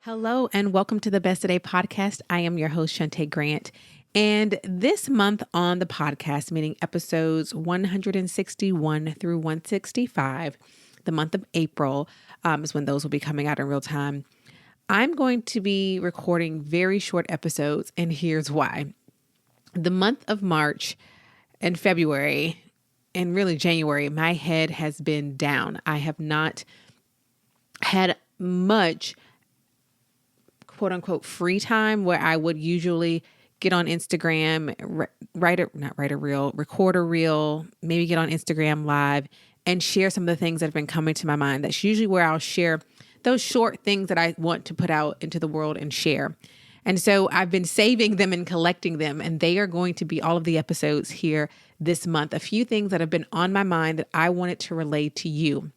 Hello and welcome to the Best Today podcast. I am your host, Shantae Grant. And this month on the podcast, meaning episodes 161 through 165, the month of April is when those will be coming out in real time. I'm going to be recording very short episodes, and here's why. The month of March and February, and really January, my head has been down. I have not had much quote unquote free time where I would usually get on Instagram, record a reel, maybe get on Instagram live and share some of the things that have been coming to my mind. That's usually where I'll share those short things that I want to put out into the world and share. And so I've been saving them and collecting them, and they are going to be all of the episodes here this month. A few things that have been on my mind that I wanted to relay to you.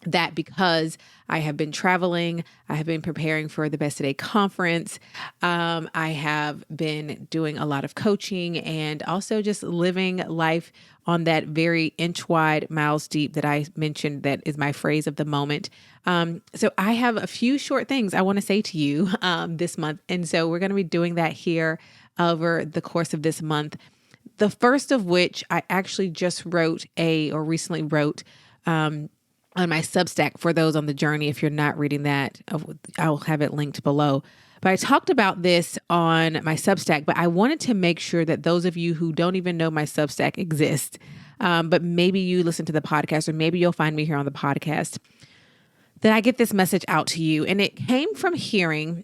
That because I have been traveling, I have been preparing for the Best Today conference. I have been doing a lot of coaching and also just living life on that very inch wide, miles deep that I mentioned that is my phrase of the moment. So I have a few short things I want to say to you this month. And so we're going to be doing that here over the course of this month. The first of which I actually just recently wrote on my Substack for those on the journey. If you're not reading that, I'll have it linked below. But I talked about this on my Substack, but I wanted to make sure that those of you who don't even know my Substack exists, but maybe you listen to the podcast or maybe you'll find me here on the podcast, that I get this message out to you. And it came from hearing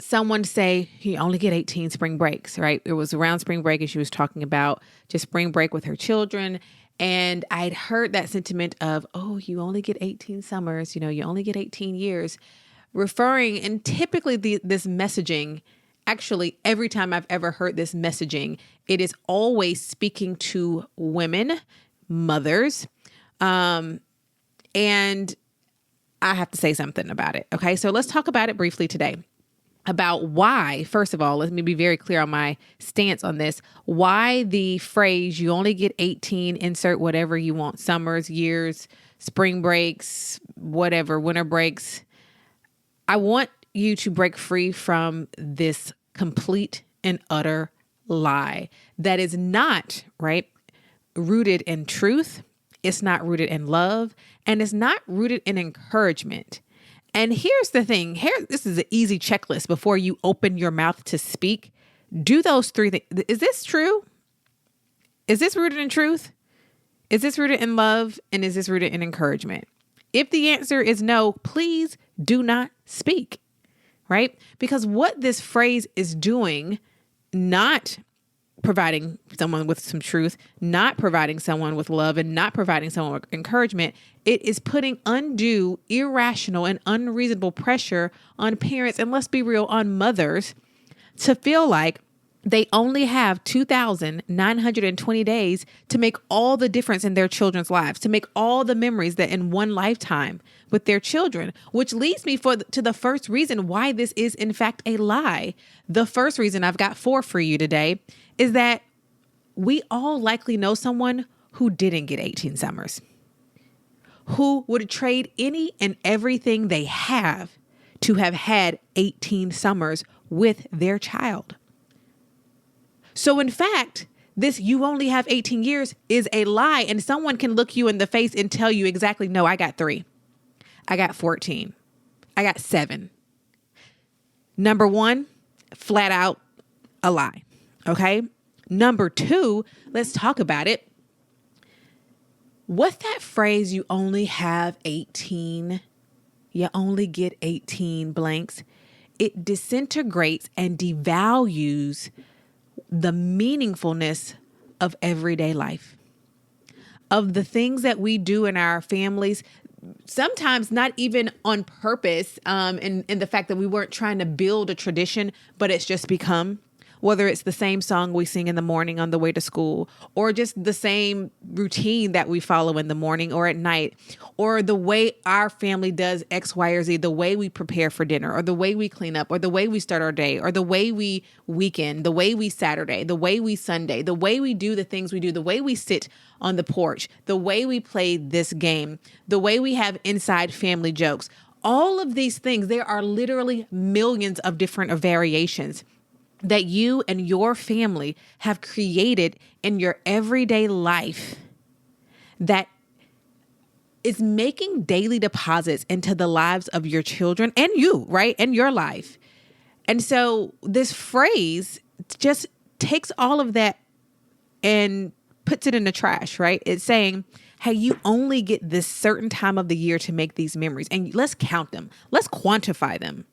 someone say, you only get 18 spring breaks, right? It was around spring break and she was talking about just spring break with her children. And I'd heard that sentiment of, oh, you only get 18 summers, you only get 18 years, referring, and typically this messaging, actually every time I've ever heard this messaging, it is always speaking to women, mothers, and I have to say something about it. Okay, so let's talk about it briefly today. About why, first of all, let me be very clear on my stance on this, why the phrase, you only get 18, insert whatever you want, summers, years, spring breaks, whatever, winter breaks. I want you to break free from this complete and utter lie that is not, right, rooted in truth. It's not rooted in love, and it's not rooted in encouragement. And here's the thing. This is an easy checklist before you open your mouth to speak. Do those three things. Is this true? Is this rooted in truth? Is this rooted in love? And is this rooted in encouragement? If the answer is no, please do not speak, right? Because what this phrase is doing, not providing someone with some truth, not providing someone with love, and not providing someone with encouragement, it is putting undue, irrational, and unreasonable pressure on parents, and let's be real, on mothers, to feel like they only have 2,920 days to make all the difference in their children's lives, to make all the memories that in one lifetime with their children, which leads me to the first reason why this is in fact a lie. The first reason, I've got 4 for you today, is that we all likely know someone who didn't get 18 summers, who would trade any and everything they have to have had 18 summers with their child. So in fact, this you only have 18 years is a lie, and someone can look you in the face and tell you exactly, no, I got 3. I got 14. I got 7. Number 1, flat out a lie. Okay. Number 2, let's talk about it. What that phrase, you only have 18, you only get 18 blanks, it disintegrates and devalues the meaningfulness of everyday life, of the things that we do in our families, sometimes not even on purpose, and the fact that we weren't trying to build a tradition, but it's just become, whether it's the same song we sing in the morning on the way to school, or just the same routine that we follow in the morning or at night, or the way our family does X, Y, or Z, the way we prepare for dinner, or the way we clean up, or the way we start our day, or the way we weekend, the way we Saturday, the way we Sunday, the way we do the things we do, the way we sit on the porch, the way we play this game, the way we have inside family jokes. All of these things, there are literally millions of different variations that you and your family have created in your everyday life that is making daily deposits into the lives of your children and you, right? And your life. And so this phrase just takes all of that and puts it in the trash, right? It's saying, hey, you only get this certain time of the year to make these memories, and let's count them. Let's quantify them,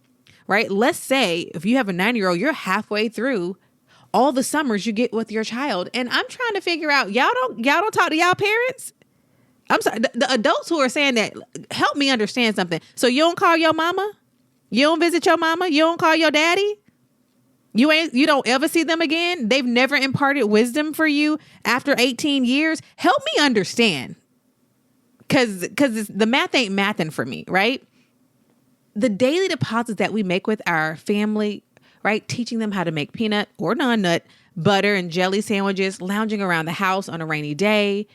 right? Let's say if you have a 9-year-old, you're halfway through all the summers you get with your child. And I'm trying to figure out, y'all don't talk to y'all parents? I'm sorry, the adults who are saying that, help me understand something. So you don't call your mama? You don't visit your mama? You don't call your daddy? You don't ever see them again? They've never imparted wisdom for you after 18 years? Help me understand. Cause the math ain't mathing for me, right? The daily deposits that we make with our family, right? Teaching them how to make peanut or non-nut butter and jelly sandwiches, lounging around the house on a rainy day,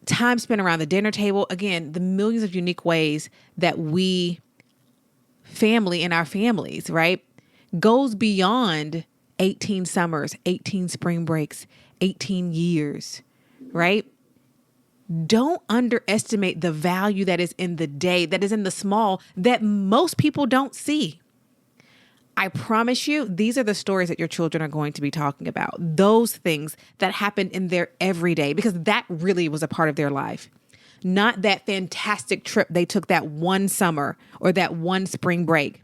time spent around the dinner table. Again, the millions of unique ways that we family in our families, right, goes beyond 18 summers, 18 spring breaks, 18 years, right? Don't underestimate the value that is in the day, that is in the small, that most people don't see. I promise you, these are the stories that your children are going to be talking about. Those things that happened in their everyday, because that really was a part of their life. Not that fantastic trip they took that one summer or that one spring break.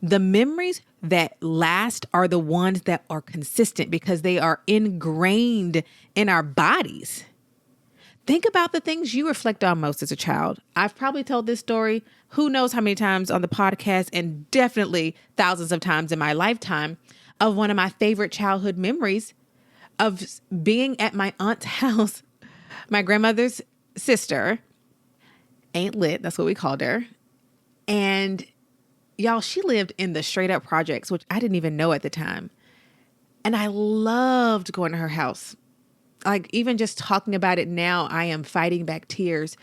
The memories that last are the ones that are consistent because they are ingrained in our bodies. Think about the things you reflect on most as a child. I've probably told this story who knows how many times on the podcast, and definitely thousands of times in my lifetime, of one of my favorite childhood memories of being at my aunt's house, my grandmother's sister, Aunt Lit, that's what we called her. And y'all, she lived in the straight up projects, which I didn't even know at the time. And I loved going to her house. Like, even just talking about it now, I am fighting back tears.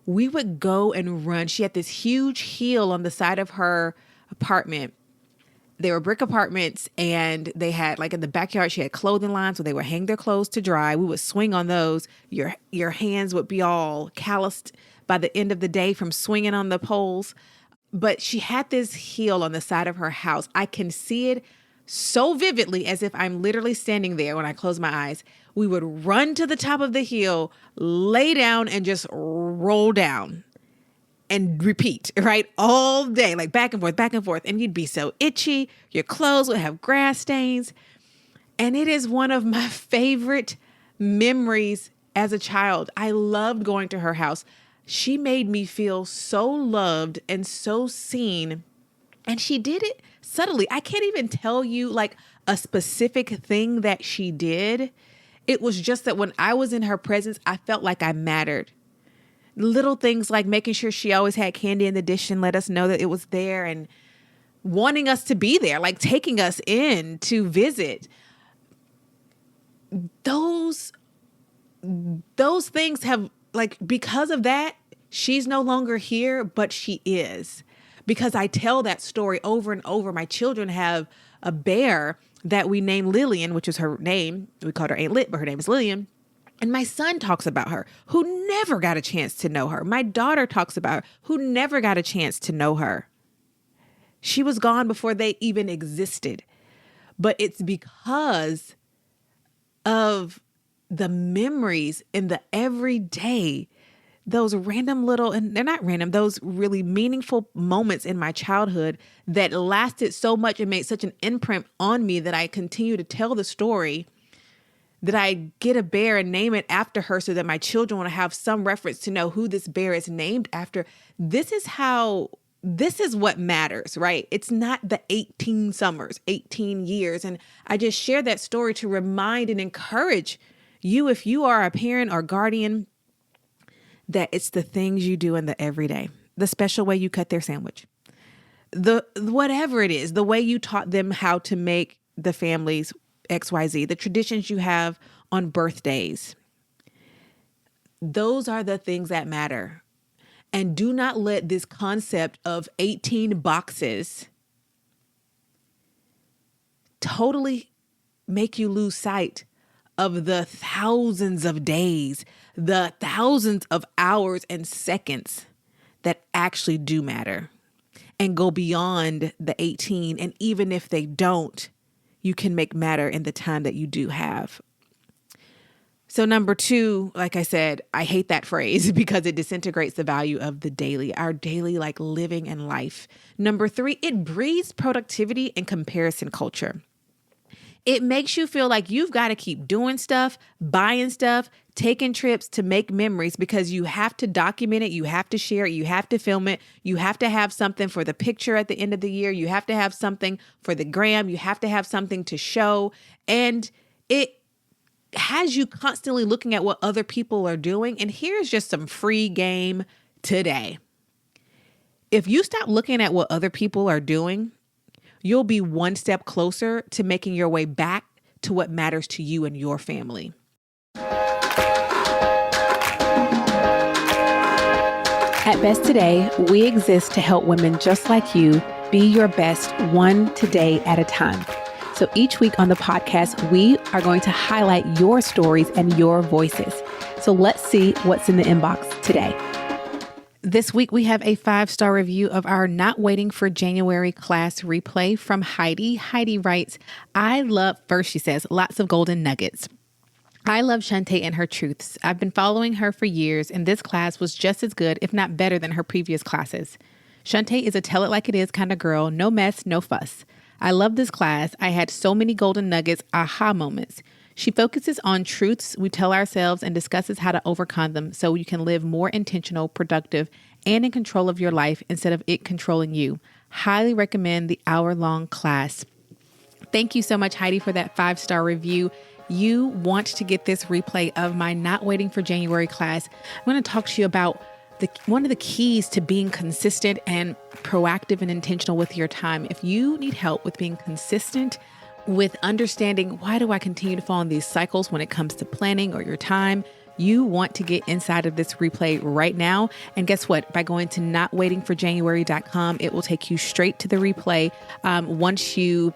We would go and run. She had this huge hill on the side of her apartment. They were brick apartments, and they had, like, in the backyard, she had clothing lines where they would hang their clothes to dry. We would swing on those. Your hands would be all calloused by the end of the day from swinging on the poles. But she had this hill on the side of her house. I can see it so vividly as if I'm literally standing there when I close my eyes. We would run to the top of the hill, lay down, and just roll down and repeat, right? All day, like back and forth. And you'd be so itchy. Your clothes would have grass stains. And it is one of my favorite memories as a child. I loved going to her house. She made me feel so loved and so seen. And she did it subtly. I can't even tell you like a specific thing that she did. It was just that when I was in her presence, I felt like I mattered. Little things like making sure she always had candy in the dish and let us know that it was there, and wanting us to be there, like taking us in to visit. Those things have, like, because of that, she's no longer here, but she is. Because I tell that story over and over. My children have a bear that we named Lillian, which is her name. We called her Aunt Lit, but her name is Lillian. And my son talks about her, who never got a chance to know her. My daughter talks about her, who never got a chance to know her. She was gone before they even existed. But it's because of the memories in the everyday, those random little, and they're not random, those really meaningful moments in my childhood that lasted so much and made such an imprint on me that I continue to tell the story, that I get a bear and name it after her so that my children want to have some reference to know who this bear is named after. This is what matters, right? It's not the 18 summers, 18 years. And I just share that story to remind and encourage you, if you are a parent or guardian, that it's the things you do in the everyday, the special way you cut their sandwich, the whatever it is, the way you taught them how to make the family's XYZ, the traditions you have on birthdays. Those are the things that matter. And do not let this concept of 18 boxes totally make you lose sight of the thousands of days, the thousands of hours and seconds that actually do matter and go beyond the 18. And even if they don't, you can make matter in the time that you do have. So number 2, like I said, I hate that phrase because it disintegrates the value of the daily, our daily like living and life. Number 3, it breeds productivity and comparison culture. It makes you feel like you've got to keep doing stuff, buying stuff, taking trips to make memories because you have to document it. You have to share it. You have to film it. You have to have something for the picture at the end of the year. You have to have something for the gram. You have to have something to show. And it has you constantly looking at what other people are doing. And here's just some free game today. If you stop looking at what other people are doing, you'll be one step closer to making your way back to what matters to you and your family. At Best Today, we exist to help women just like you be your best one today at a time. So each week on the podcast, we are going to highlight your stories and your voices. So let's see what's in the inbox today. This week, we have a 5-star review of our Not Waiting for January class replay from Heidi. Heidi writes, first she says, lots of golden nuggets. I love Shantae and her truths. I've been following her for years, and this class was just as good, if not better than her previous classes. Shantae is a tell it like it is kind of girl, no mess, no fuss. I love this class. I had so many golden nuggets, aha moments. She focuses on truths we tell ourselves and discusses how to overcome them so you can live more intentional, productive, and in control of your life instead of it controlling you. Highly recommend the hour-long class. Thank you so much, Heidi, for that 5-star review. You want to get this replay of my Not Waiting for January class. I'm going to talk to you about one of the keys to being consistent and proactive and intentional with your time. If you need help with being consistent, with understanding why do I continue to fall in these cycles when it comes to planning or your time, you want to get inside of this replay right now. And guess what? By going to notwaitingforjanuary.com, it will take you straight to the replay. Once you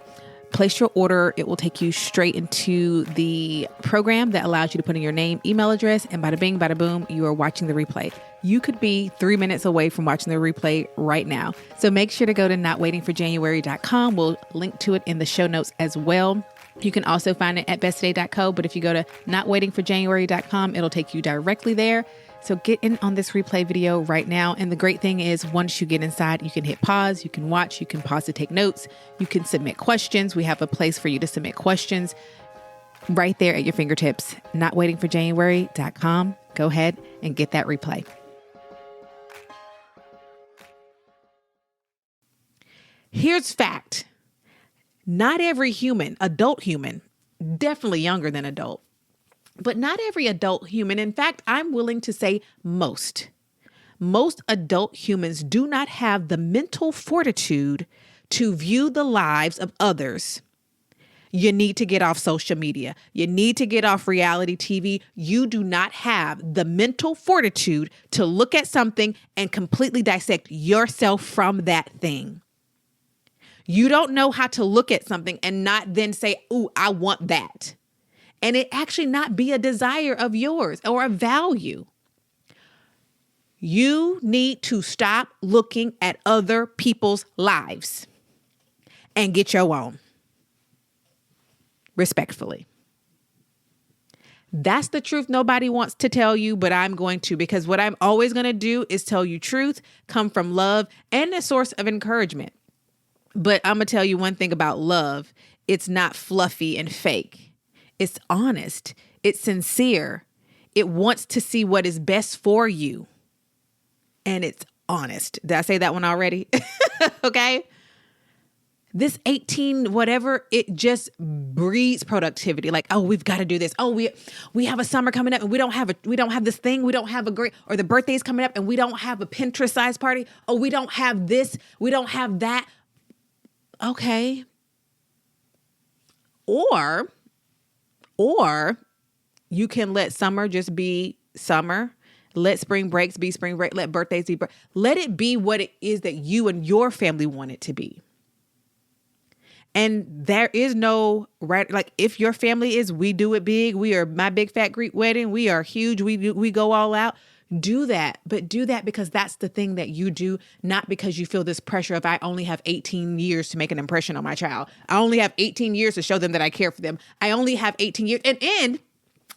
place your order, it will take you straight into the program that allows you to put in your name, email address, and bada bing, bada boom, you are watching the replay. You could be 3 minutes away from watching the replay right now. So make sure to go to notwaitingforjanuary.com. We'll link to it in the show notes as well. You can also find it at besttoday.co, but if you go to notwaitingforjanuary.com, it'll take you directly there. So get in on this replay video right now. And the great thing is once you get inside, you can hit pause, you can watch, you can pause to take notes, you can submit questions. We have a place for you to submit questions right there at your fingertips. Notwaitingforjanuary.com. Go ahead and get that replay. Here's fact. Not every human, adult human, definitely younger than adult, but not every adult human, in fact, I'm willing to say most adult humans do not have the mental fortitude to view the lives of others. You need to get off social media. You need to get off reality TV. You do not have the mental fortitude to look at something and completely dissect yourself from that thing. You don't know how to look at something and not then say, ooh, I want that. And it actually not be a desire of yours or a value. You need to stop looking at other people's lives and get your own. Respectfully. That's the truth nobody wants to tell you, but I'm going to, because what I'm always going to do is tell you truth, come from love, and a source of encouragement. But I'm going to tell you one thing about love. It's not fluffy and fake. It's honest. It's sincere. It wants to see what is best for you. And it's honest. Did I say that one already? Okay. This 18, whatever, it just breeds productivity. Like, oh, we've got to do this. Oh, we have a summer coming up and we don't have this thing. We don't have or the birthday's coming up and we don't have a Pinterest size party. Oh, we don't have this. We don't have that. Okay. Or you can let summer just be summer. Let spring breaks be spring break. Let birthdays be let it be what it is that you and your family want it to be. And there is no right, like if your family is, we do it big. We are my big fat Greek wedding. We are huge. We go all out. Do that, but do that because that's the thing that you do, not because you feel this pressure of I only have 18 years to make an impression on my child. I only have 18 years to show them that I care for them. I only have 18 years. And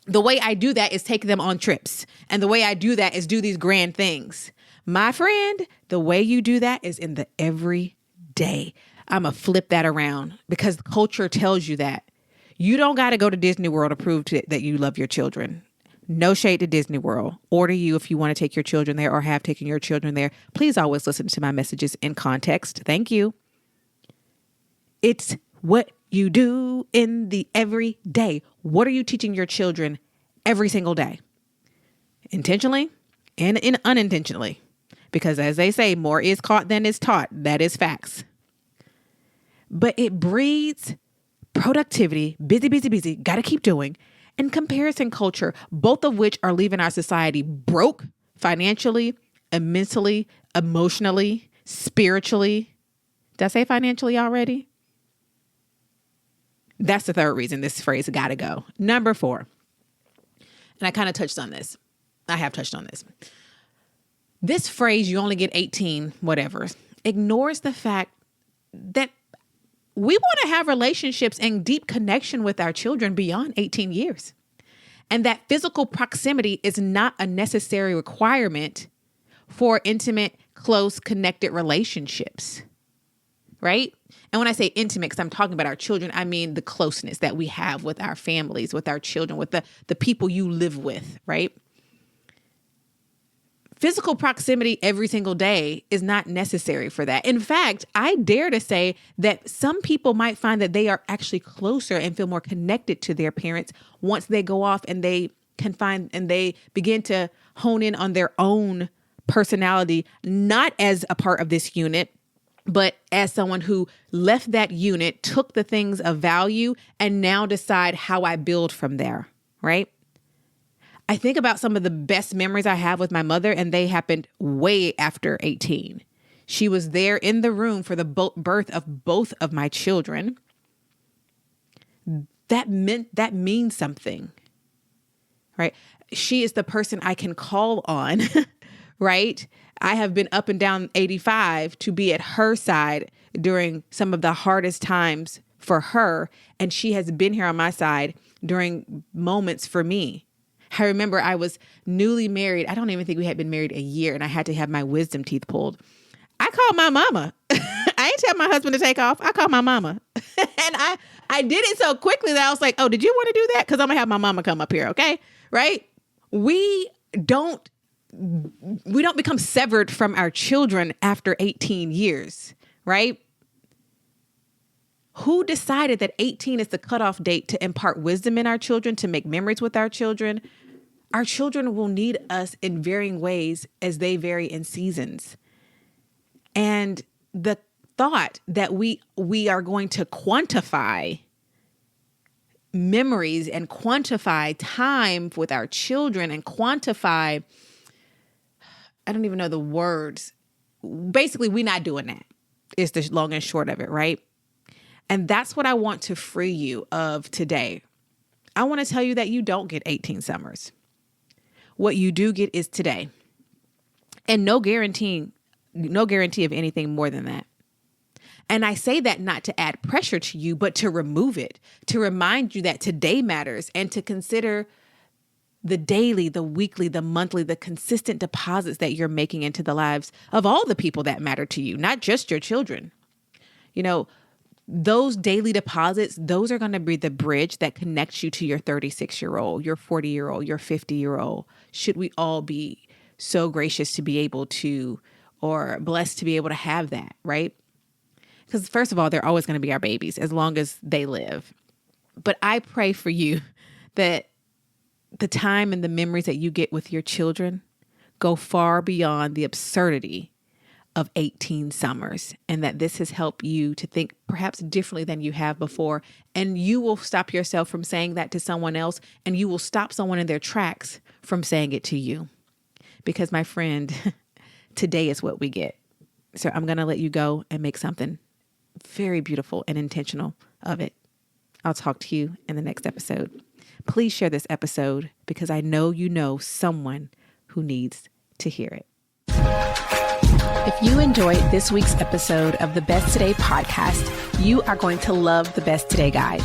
the way I do that is take them on trips. And the way I do that is do these grand things. My friend, the way you do that is in the everyday. I'm going to flip that around because culture tells you that. You don't got to go to Disney World to prove that you love your children. No shade to Disney World. Order you if you want to take your children there or have taken your children there. Please always listen to my messages in context. Thank you. It's what you do in the everyday. What are you teaching your children every single day? Intentionally and unintentionally. Because as they say, more is caught than is taught. That is facts. But it breeds productivity, busy, got to keep doing, and comparison culture, both of which are leaving our society broke financially, mentally, emotionally, spiritually. Did I say financially already? That's the third reason this phrase got to go. Number 4, and I kind of touched on this. I have touched on this. This phrase, you only get 18, whatever, ignores the fact that we want to have relationships and deep connection with our children beyond 18 years. And that physical proximity is not a necessary requirement for intimate, close, connected relationships, right? And when I say intimate, because I'm talking about our children, I mean the closeness that we have with our families, with our children, with the people you live with, right? Physical proximity every single day is not necessary for that. In fact, I dare to say that some people might find that they are actually closer and feel more connected to their parents once they go off and they can find and they begin to hone in on their own personality, not as a part of this unit, but as someone who left that unit, took the things of value, and now decide how I build from there, right? I think about some of the best memories I have with my mother, and they happened way after 18. She was there in the room for the birth of both of my children. That means something, right? She is the person I can call on, right? I have been up and down 85 to be at her side during some of the hardest times for her, and she has been here on my side during moments for me. I remember I was newly married. I don't even think we had been married a year, and I had to have my wisdom teeth pulled. I called my mama. I ain't tell my husband to take off. I called my mama. And I did it so quickly that I was like, oh, did you want to do that? Because I'm going to have my mama come up here, okay? Right? We don't become severed from our children after 18 years, right? Who decided that 18 is the cutoff date to impart wisdom in our children, to make memories with our children? Our children will need us in varying ways as they vary in seasons. And the thought that we are going to quantify memories and quantify time with our children and quantify, I don't even know the words. Basically, we're not doing that. It's the long and short of it, right? And that's what I want to free you of today. I want to tell you that you don't get 18 summers. What you do get is today. And no guarantee of anything more than that. And I say that not to add pressure to you, but to remove it, to remind you that today matters, and to consider the daily, the weekly, the monthly, the consistent deposits that you're making into the lives of all the people that matter to you, not just your children. You know, those daily deposits, those are going to be the bridge that connects you to your 36-year-old, your 40-year-old, your 50-year-old. Should we all be so gracious to be able to, or blessed to be able to have that, right? Because first of all, they're always going to be our babies as long as they live. But I pray for you that the time and the memories that you get with your children go far beyond the absurdity of 18 summers, and that this has helped you to think perhaps differently than you have before. And you will stop yourself from saying that to someone else, and you will stop someone in their tracks from saying it to you. because my friend, today is what we get. So I'm going to let you go and make something very beautiful and intentional of it. I'll talk to you in the next episode. Please share this episode because I know you know someone who needs to hear it. If you enjoyed this week's episode of the Best Today podcast, you are going to love the Best Today Guide.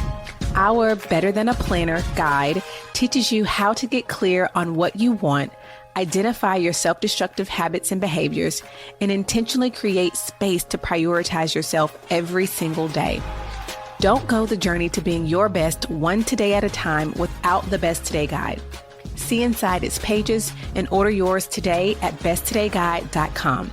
Our Better Than a Planner guide teaches you how to get clear on what you want, identify your self-destructive habits and behaviors, and intentionally create space to prioritize yourself every single day. Don't go the journey to being your best one today at a time without the Best Today Guide. See inside its pages and order yours today at besttodayguide.com.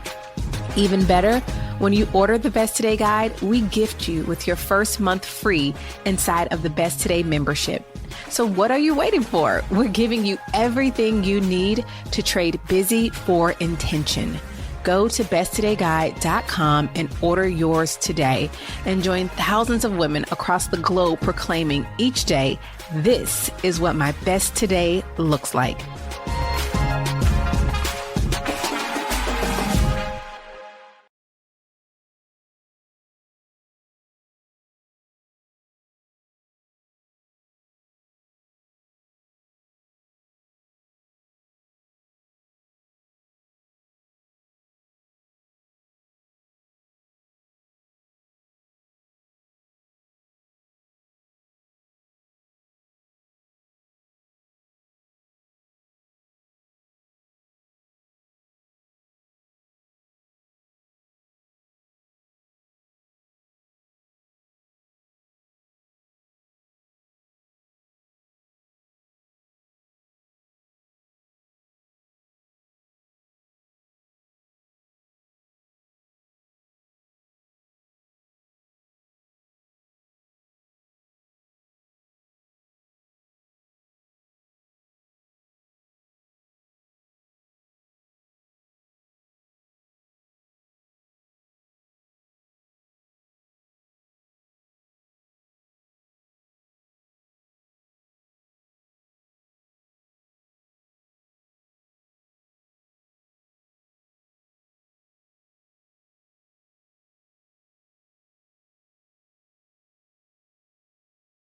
Even better, when you order the Best Today Guide, we gift you with your first month free inside of the Best Today membership. So what are you waiting for? We're giving you everything you need to trade busy for intention. Go to besttodayguide.com and order yours today and join thousands of women across the globe proclaiming each day, this is what my best today looks like.